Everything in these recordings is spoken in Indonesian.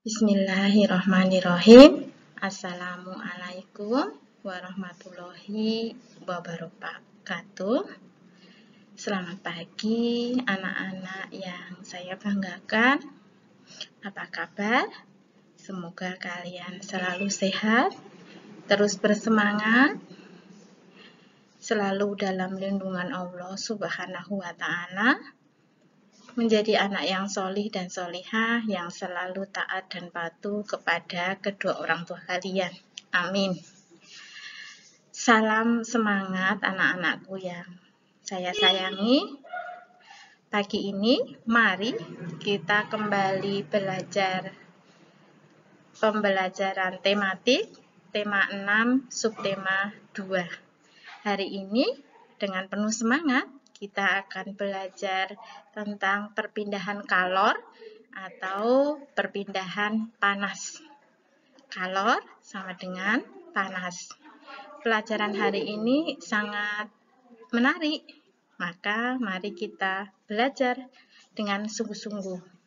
Bismillahirrahmanirrahim. Assalamualaikum warahmatullahi wabarakatuh. Selamat pagi anak-anak yang saya banggakan. Apa kabar? Semoga kalian selalu sehat, terus bersemangat, selalu dalam lindungan Allah Subhanahu wa Ta'ala, menjadi anak yang solih dan solihah, yang selalu taat dan patuh kepada kedua orang tua kalian. Amin. Salam semangat anak-anakku yang saya sayangi. Pagi ini mari kita kembali belajar pembelajaran tematik, tema 6, subtema 2. Hari ini dengan penuh semangat kita akan belajar tentang perpindahan kalor atau perpindahan panas. Kalor sama dengan panas. Pelajaran hari ini sangat menarik, maka mari kita belajar dengan sungguh-sungguh.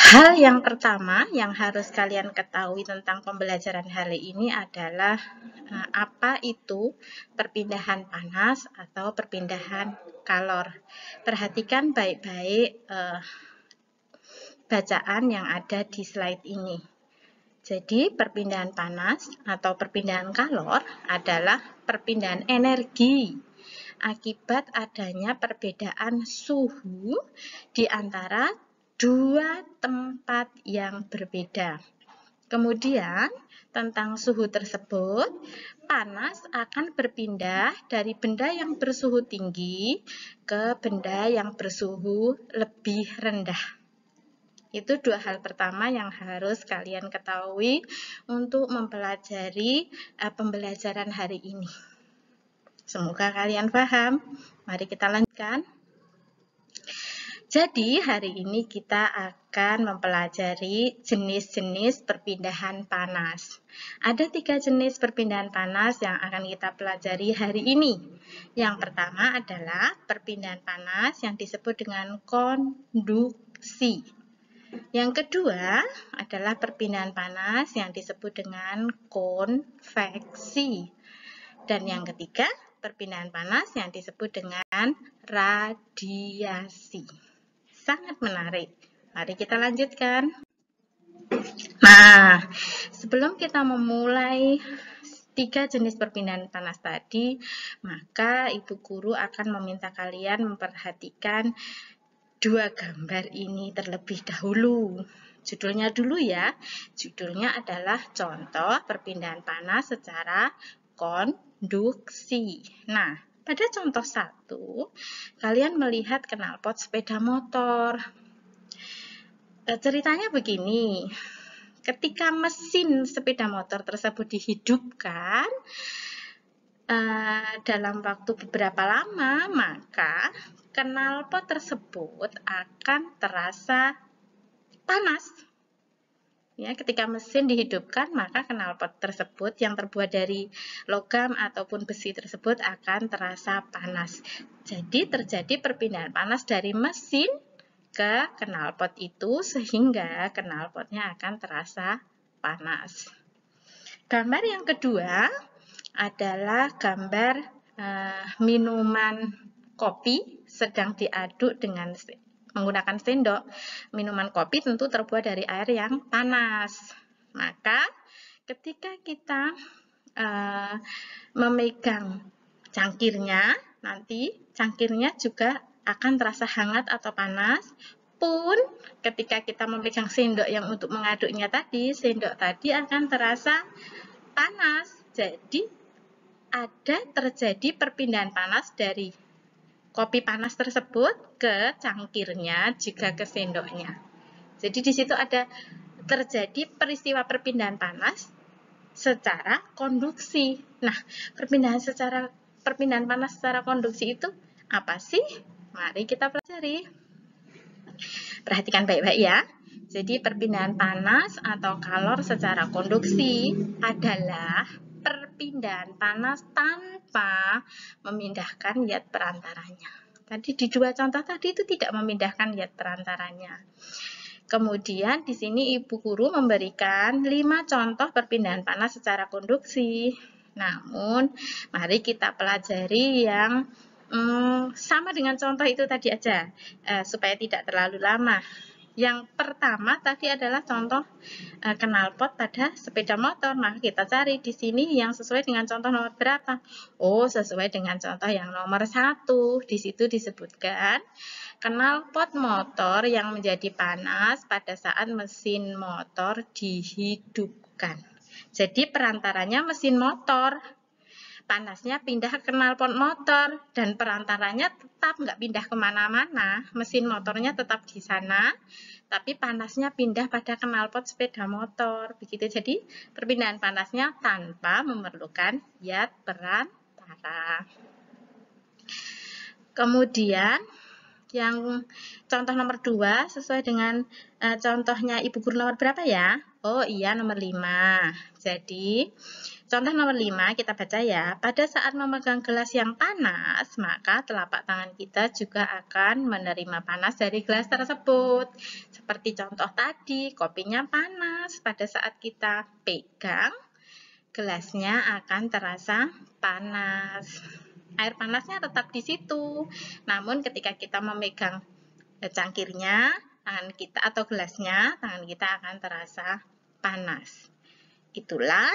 Hal yang pertama yang harus kalian ketahui tentang pembelajaran hari ini adalah apa itu perpindahan panas atau perpindahan kalor. Perhatikan baik-baik bacaan yang ada di slide ini. Jadi perpindahan panas atau perpindahan kalor adalah perpindahan energi akibat adanya perbedaan suhu di antara dua tempat yang berbeda. Kemudian, tentang suhu tersebut, panas akan berpindah dari benda yang bersuhu tinggi ke benda yang bersuhu lebih rendah. Itu dua hal pertama yang harus kalian ketahui untuk mempelajari pembelajaran hari ini. Semoga kalian paham. Mari kita lanjutkan. Jadi, hari ini kita akan mempelajari jenis-jenis perpindahan panas. Ada 3 jenis perpindahan panas yang akan kita pelajari hari ini. Yang pertama adalah perpindahan panas yang disebut dengan konduksi. Yang kedua adalah perpindahan panas yang disebut dengan konveksi. Dan yang ketiga, perpindahan panas yang disebut dengan radiasi. Sangat menarik. Mari kita lanjutkan. Nah, sebelum kita memulai 3 jenis perpindahan panas tadi, maka Ibu Guru akan meminta kalian memperhatikan 2 gambar ini terlebih dahulu. Judulnya dulu ya. Judulnya adalah contoh perpindahan panas secara konduksi. Nah, pada contoh 1, kalian melihat knalpot sepeda motor. Ceritanya begini, ketika mesin sepeda motor tersebut dihidupkan dalam waktu beberapa lama, maka knalpot tersebut akan terasa panas. Ya, ketika mesin dihidupkan, maka knalpot tersebut yang terbuat dari logam ataupun besi tersebut akan terasa panas. Jadi terjadi perpindahan panas dari mesin ke knalpot itu sehingga knalpotnya akan terasa panas. Gambar yang kedua adalah gambar minuman kopi sedang diaduk dengan menggunakan sendok. Minuman kopi tentu terbuat dari air yang panas. Maka ketika kita memegang cangkirnya, nanti cangkirnya juga akan terasa hangat atau panas. Pun ketika kita memegang sendok yang untuk mengaduknya tadi, sendok tadi akan terasa panas. Jadi ada terjadi perpindahan panas dari kopi panas tersebut ke cangkirnya juga ke sendoknya. Jadi di situ ada terjadi peristiwa perpindahan panas secara konduksi. Nah, perpindahan panas secara konduksi itu apa sih? Mari kita pelajari. Perhatikan baik-baik ya. Jadi perpindahan panas atau kalor secara konduksi adalah perpindahan panas tanpa memindahkan zat perantaranya. Tadi di dua contoh tadi itu tidak memindahkan zat perantaranya. Kemudian di sini Ibu Guru memberikan 5 contoh perpindahan panas secara konduksi. Namun, mari kita pelajari yang sama dengan contoh itu tadi aja, supaya tidak terlalu lama. Yang pertama tadi adalah contoh knalpot pada sepeda motor. Maka kita cari di sini yang sesuai dengan contoh nomor berapa? Oh, sesuai dengan contoh yang nomor 1. Di situ disebutkan knalpot motor yang menjadi panas pada saat mesin motor dihidupkan. Jadi perantaranya mesin motor. Panasnya pindah ke knalpot motor dan perantaranya tetap nggak pindah kemana-mana. Mesin motornya tetap di sana, tapi panasnya pindah pada knalpot sepeda motor. Begitu, jadi perpindahan panasnya tanpa memerlukan zat perantara. Kemudian yang contoh nomor 2 sesuai dengan contohnya Ibu Guru nomor berapa ya? Oh iya, nomor 5. Jadi contoh nomor 5 kita baca ya. Pada saat memegang gelas yang panas, maka telapak tangan kita juga akan menerima panas dari gelas tersebut. Seperti contoh tadi, kopinya panas. Pada saat kita pegang, gelasnya akan terasa panas. Air panasnya tetap di situ. Namun ketika kita memegang cangkirnya, tangan kita atau gelasnya, tangan kita akan terasa panas. Itulah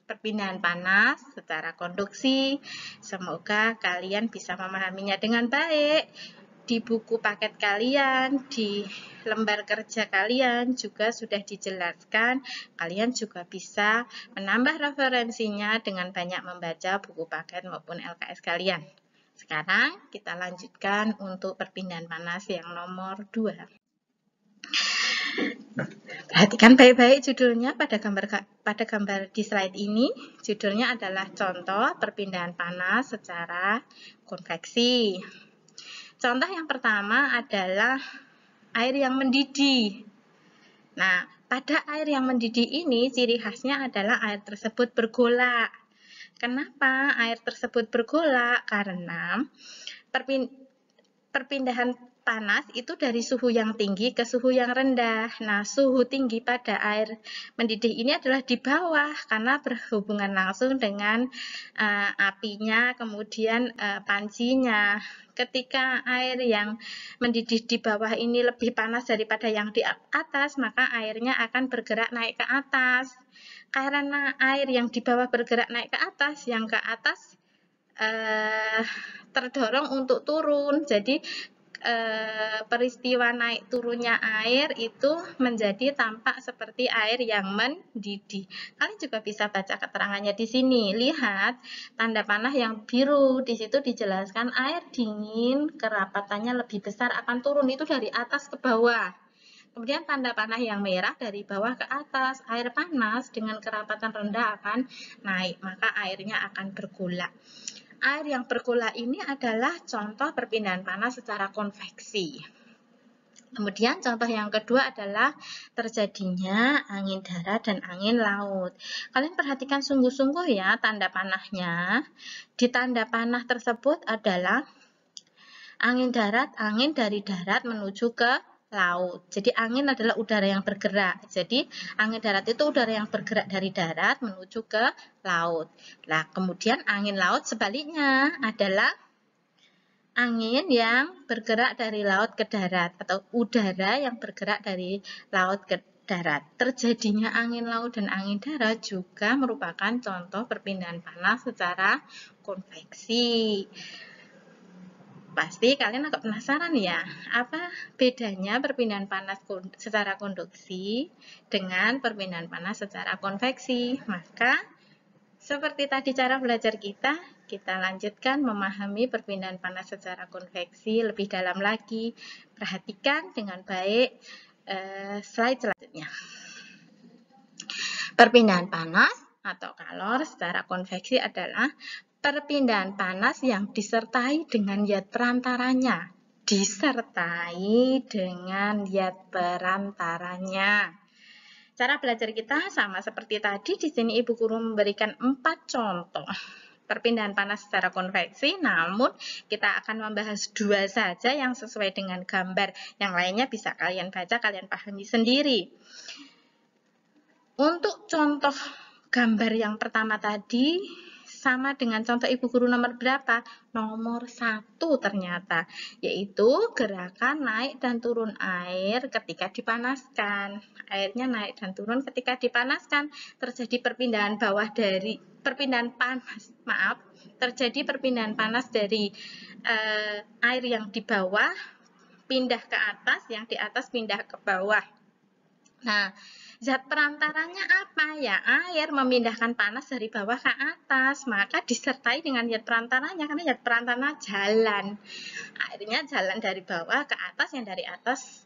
perpindahan panas secara konduksi. Semoga kalian bisa memahaminya dengan baik. Di buku paket kalian, di lembar kerja kalian juga sudah dijelaskan. Kalian juga bisa menambah referensinya dengan banyak membaca buku paket maupun LKS kalian. Sekarang kita lanjutkan untuk perpindahan panas yang nomor 2. Perhatikan baik-baik judulnya pada gambar di slide ini. Judulnya adalah contoh perpindahan panas secara konveksi. Contoh yang pertama adalah air yang mendidih. Nah, pada air yang mendidih ini ciri khasnya adalah air tersebut bergolak. Kenapa air tersebut bergolak? Karena perpindahan panas itu dari suhu yang tinggi ke suhu yang rendah. Nah, suhu tinggi pada air mendidih ini adalah di bawah karena berhubungan langsung dengan apinya, kemudian pancinya. Ketika air yang mendidih di bawah ini lebih panas daripada yang di atas, maka airnya akan bergerak naik ke atas. Karena air yang di bawah bergerak naik ke atas, yang ke atas terdorong untuk turun. Jadi peristiwa naik turunnya air itu menjadi tampak seperti air yang mendidih. Kalian juga bisa baca keterangannya di sini. Lihat tanda panah yang biru. Di situ dijelaskan air dingin kerapatannya lebih besar akan turun itu dari atas ke bawah. Kemudian tanda panah yang merah dari bawah ke atas. Air panas dengan kerapatan rendah akan naik, maka airnya akan bergolak. Air yang bergolak ini adalah contoh perpindahan panas secara konveksi. Kemudian contoh yang kedua adalah terjadinya angin darat dan angin laut. Kalian perhatikan sungguh-sungguh ya tanda panahnya. Di tanda panah tersebut adalah angin darat, angin dari darat menuju ke laut. Jadi angin adalah udara yang bergerak. Jadi angin darat itu udara yang bergerak dari darat menuju ke laut. Nah, kemudian angin laut sebaliknya adalah angin yang bergerak dari laut ke darat atau udara yang bergerak dari laut ke darat. Terjadinya angin laut dan angin darat juga merupakan contoh perpindahan panas secara konveksi. Pasti kalian agak penasaran ya, apa bedanya perpindahan panas secara konduksi dengan perpindahan panas secara konveksi? Maka, seperti tadi cara belajar kita lanjutkan memahami perpindahan panas secara konveksi lebih dalam lagi. Perhatikan dengan baik slide selanjutnya. Perpindahan panas atau kalor secara konveksi adalah perpindahan panas yang disertai dengan zat perantaranya. Disertai dengan zat perantaranya. Cara belajar kita sama seperti tadi. Di sini Ibu Guru memberikan 4 contoh perpindahan panas secara konveksi, namun kita akan membahas 2 saja yang sesuai dengan gambar. Yang lainnya bisa kalian baca, kalian pahami sendiri. Untuk contoh gambar yang pertama tadi, sama dengan contoh ibu guru nomor berapa? Nomor 1 ternyata, yaitu gerakan naik dan turun air ketika dipanaskan. Airnya naik dan turun ketika dipanaskan. Terjadi perpindahan panas dari air yang di bawah pindah ke atas, yang di atas pindah ke bawah. Nah, zat perantaranya apa? Ya, air memindahkan panas dari bawah ke atas, maka disertai dengan zat perantaranya, karena zat perantaranya jalan. Airnya jalan dari bawah ke atas, yang dari atas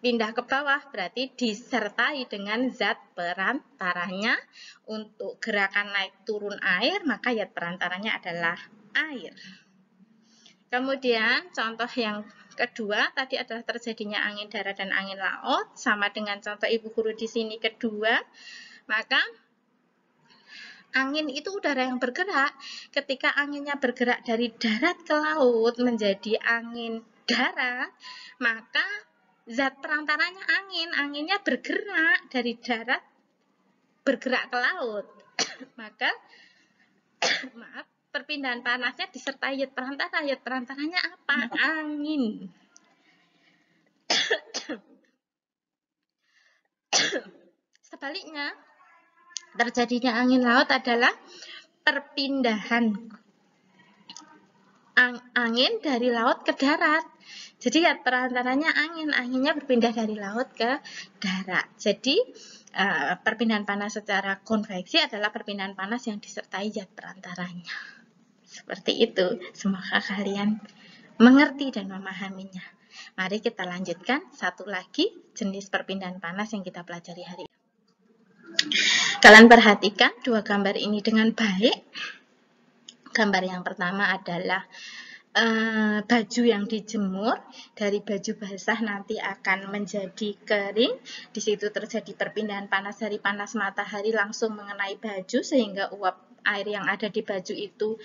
pindah ke bawah, berarti disertai dengan zat perantaranya. Untuk gerakan naik turun air, maka zat perantaranya adalah air. Kemudian contoh yang kedua tadi adalah terjadinya angin darat dan angin laut, sama dengan contoh ibu guru di sini kedua. Maka angin itu udara yang bergerak. Ketika anginnya bergerak dari darat ke laut menjadi angin darat, maka zat perantaranya angin. Anginnya bergerak dari darat bergerak ke laut. Maka perpindahan panasnya disertai zat perantara. Zat perantaranya apa? Angin. Sebaliknya, terjadinya angin laut adalah perpindahan angin dari laut ke darat. Jadi zat perantaranya angin. Anginnya berpindah dari laut ke darat. Jadi perpindahan panas secara konveksi adalah perpindahan panas yang disertai zat perantaranya. Seperti itu. Semoga kalian mengerti dan memahaminya. Mari kita lanjutkan satu lagi jenis perpindahan panas yang kita pelajari hari ini. Kalian perhatikan 2 gambar ini dengan baik. Gambar yang pertama adalah baju yang dijemur. Dari baju basah nanti akan menjadi kering. Di situ terjadi perpindahan panas dari panas matahari langsung mengenai baju, sehingga uap air yang ada di baju itu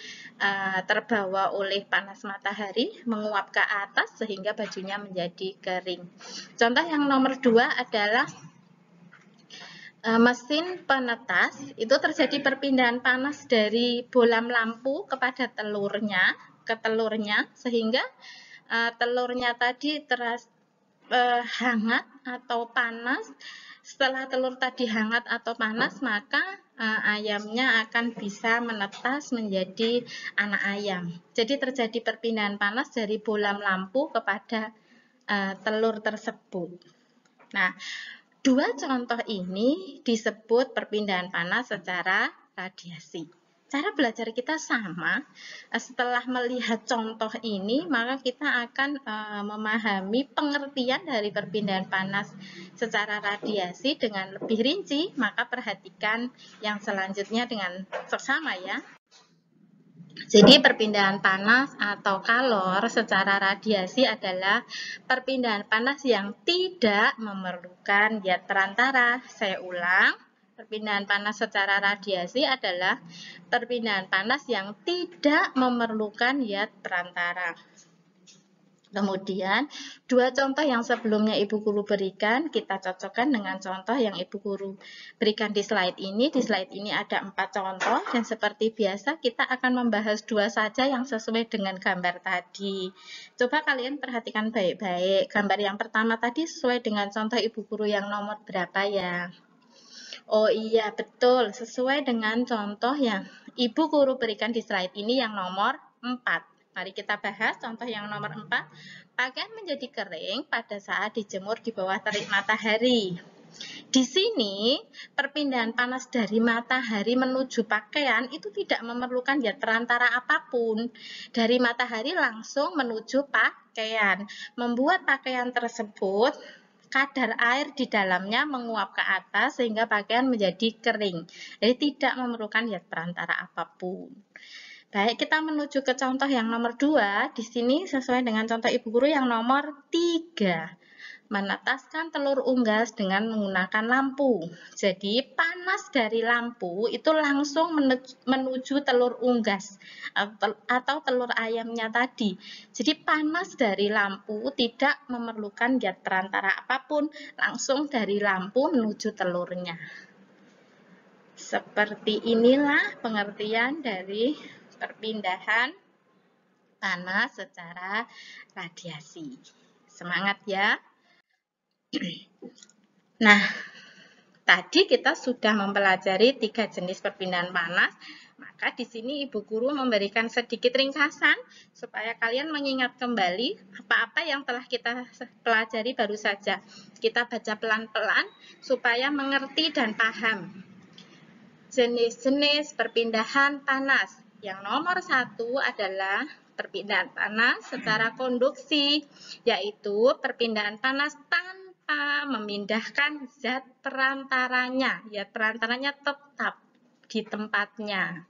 terbawa oleh panas matahari, menguap ke atas sehingga bajunya menjadi kering. Contoh yang nomor 2 adalah mesin penetas. Itu terjadi perpindahan panas dari bohlam lampu kepada telurnya, sehingga telurnya tadi hangat atau panas. Setelah telur tadi hangat atau panas, maka ayamnya akan bisa menetas menjadi anak ayam. Jadi terjadi perpindahan panas dari bohlam lampu kepada telur tersebut. Nah, 2 contoh ini disebut perpindahan panas secara radiasi. Cara belajar kita sama. Setelah melihat contoh ini, maka kita akan memahami pengertian dari perpindahan panas secara radiasi dengan lebih rinci. Maka perhatikan yang selanjutnya dengan seksama ya. Jadi perpindahan panas atau kalor secara radiasi adalah perpindahan panas yang tidak memerlukan zat perantara. Saya ulang. Perpindahan panas secara radiasi adalah perpindahan panas yang tidak memerlukan zat perantara. Kemudian, 2 contoh yang sebelumnya Ibu Guru berikan, kita cocokkan dengan contoh yang Ibu Guru berikan di slide ini. Di slide ini ada 4 contoh, dan seperti biasa kita akan membahas 2 saja yang sesuai dengan gambar tadi. Coba kalian perhatikan baik-baik. Gambar yang pertama tadi sesuai dengan contoh Ibu Guru yang nomor berapa ya? Oh iya, betul. Sesuai dengan contoh yang Ibu Guru berikan di slide ini yang nomor 4. Mari kita bahas contoh yang nomor 4. Pakaian menjadi kering pada saat dijemur di bawah terik matahari. Di sini, perpindahan panas dari matahari menuju pakaian itu tidak memerlukan zat perantara apapun. Dari matahari langsung menuju pakaian. Membuat pakaian tersebut kadar air di dalamnya menguap ke atas sehingga pakaian menjadi kering. Jadi tidak memerlukan zat perantara apapun. Baik, kita menuju ke contoh yang nomor 2. Di sini sesuai dengan contoh Ibu Guru yang nomor 3. menetaskan telur unggas dengan menggunakan lampu. Jadi panas dari lampu itu langsung menuju telur unggas atau telur ayamnya tadi. Jadi panas dari lampu tidak memerlukan zat perantara apapun, langsung dari lampu menuju telurnya. Seperti inilah pengertian dari perpindahan panas secara radiasi. Semangat ya! Nah, tadi kita sudah mempelajari 3 jenis perpindahan panas. Maka di sini Ibu Guru memberikan sedikit ringkasan supaya kalian mengingat kembali apa-apa yang telah kita pelajari baru saja. Kita baca pelan-pelan supaya mengerti dan paham. Jenis-jenis perpindahan panas. Yang nomor 1 adalah perpindahan panas secara konduksi, yaitu perpindahan panas tanpa memindahkan zat perantaranya. Zat perantaranya tetap di tempatnya.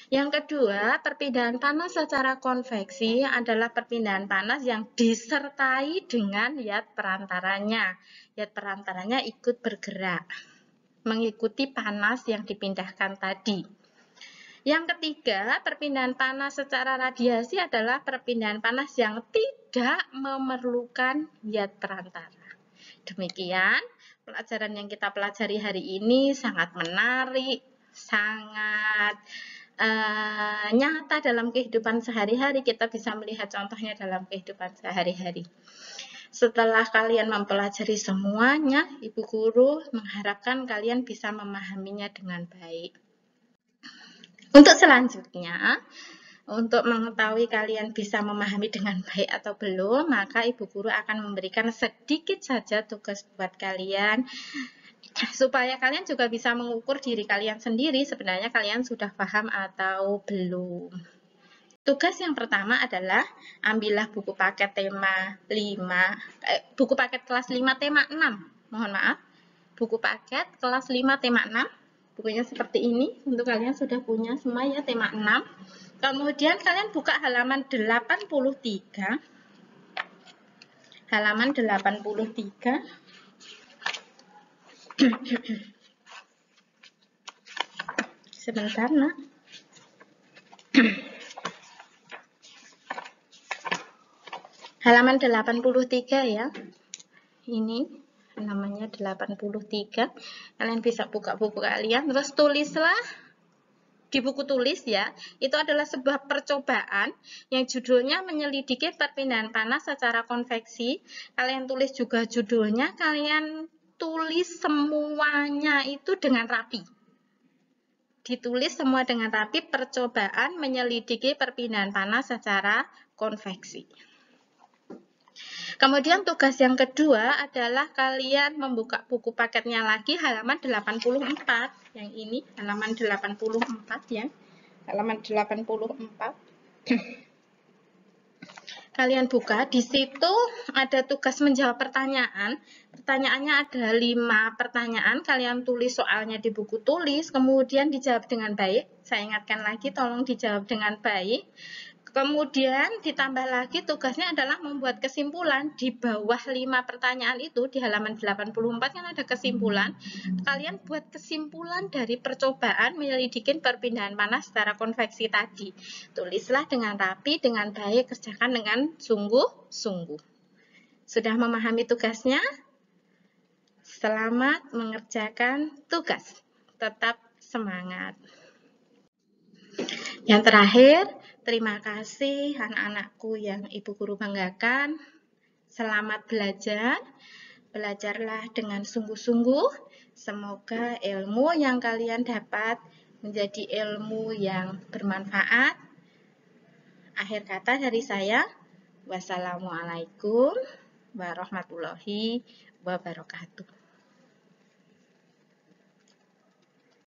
Yang kedua, perpindahan panas secara konveksi adalah perpindahan panas yang disertai dengan zat perantaranya. Zat perantaranya ikut bergerak, mengikuti panas yang dipindahkan tadi. Yang ketiga, perpindahan panas secara radiasi adalah perpindahan panas yang tidak memerlukan zat perantara. Demikian pelajaran yang kita pelajari hari ini sangat menarik, sangat nyata dalam kehidupan sehari-hari. Kita bisa melihat contohnya dalam kehidupan sehari-hari. Setelah kalian mempelajari semuanya, Ibu Guru mengharapkan kalian bisa memahaminya dengan baik. Untuk selanjutnya, untuk mengetahui kalian bisa memahami dengan baik atau belum, maka Ibu Guru akan memberikan sedikit saja tugas buat kalian, supaya kalian juga bisa mengukur diri kalian sendiri, sebenarnya kalian sudah paham atau belum. Tugas yang pertama adalah ambillah buku paket tema 5, buku paket kelas 5 tema 6, mohon maaf, buku paket kelas 5 tema 6, bukunya seperti ini, untuk kalian sudah punya semua ya tema 6. Kemudian kalian buka halaman 83. Halaman 83. Sebentar, Nak. Halaman 83 ya. Ini namanya 83. Kalian bisa buka buku kalian, terus tulislah di buku tulis ya. Itu adalah sebuah percobaan yang judulnya menyelidiki perpindahan panas secara konveksi. Kalian tulis juga judulnya, kalian tulis semuanya itu dengan rapi. Ditulis semua dengan rapi, percobaan menyelidiki perpindahan panas secara konveksi. Kemudian tugas yang kedua adalah kalian membuka buku paketnya lagi halaman 84. Yang ini halaman 84 ya. Halaman 84. Kalian buka, di situ ada tugas menjawab pertanyaan. Pertanyaannya ada 5 pertanyaan, kalian tulis soalnya di buku tulis, kemudian dijawab dengan baik. Saya ingatkan lagi, tolong dijawab dengan baik. Kemudian ditambah lagi tugasnya adalah membuat kesimpulan. Di bawah 5 pertanyaan itu di halaman 84 kan ada kesimpulan. Kalian buat kesimpulan dari percobaan menyelidiki perpindahan panas secara konveksi tadi. Tulislah dengan rapi, dengan baik, kerjakan dengan sungguh-sungguh. Sudah memahami tugasnya? Selamat mengerjakan tugas. Tetap semangat. Yang terakhir, terima kasih anak-anakku yang Ibu Guru banggakan. Selamat belajar. Belajarlah dengan sungguh-sungguh. Semoga ilmu yang kalian dapat menjadi ilmu yang bermanfaat. Akhir kata dari saya, wassalamualaikum warahmatullahi wabarakatuh.